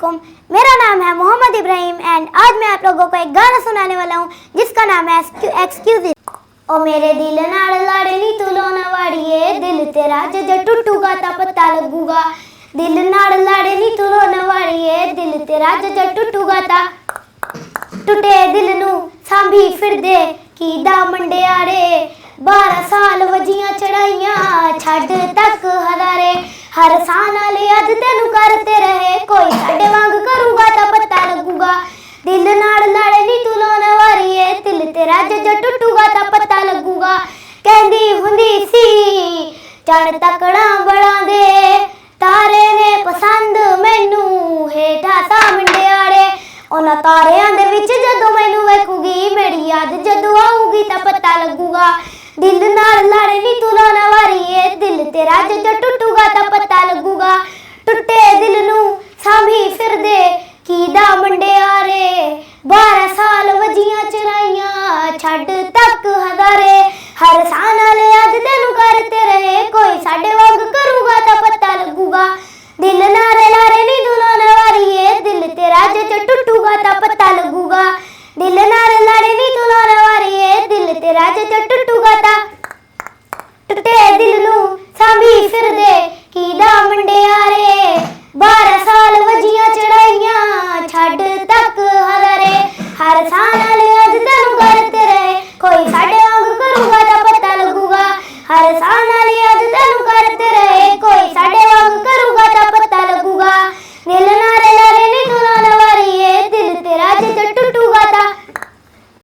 वालेकुम। मेरा नाम है मोहम्मद इब्राहिम एंड आज मैं आप लोगों को एक गाना सुनाने वाला हूँ जिसका नाम है एक्सक्यूज। ओ मेरे दिल नाल लाड़े नी तू लोना वाड़िए, दिल तेरा जज टूटूगा ता पता लगूगा। दिल नाल लाड़े नी तू लोना वाड़िए, दिल तेरा जज टूटूगा ता टुटे दिल नू सांभी फिर दे की दा मंडियारे। 12 साल वजियां चढ़ाइयां छड़ तक हदारे, हर सां नाल याद तेनू करते रहे, कोई साडे वांग करूगा ता पता लगूगा। दिल नाल लाड़े नी तू लोना वारिए, दिल तेरा जज टूटूगा ता पता लगूगा। कहंदी हुंदी सी चढ़ तकड़ा बड़ा दे, तारे ने पसंद मैनू हेठा सा मंडियारे। उन्हां तारियां दे विच जदों मैनू वेखूगी, मेरी याद जदों आऊगी ता पता लगूगा। दिल नाल लाड़े नी तू लोना वारिए, दिल तेरा जज टूटूगा ता पता लगूगा। टुटे दिल नू सांभी फिर दे की दा मंडियारे, 12 साल वजियां चढ़ाइयां छड़ तक हदारे, हर सां नाल याद तेनू करते रहे, कोई साडे वांग करूगा ता पता लगूगा। दिल नारे लारे नी तू लोना वारिए, दिल तेरा जज टूटूगा ता पता लगूगा। दिल नारे लारे नी तू लोना वारिए, दिल तेरा जज टूटूगा ता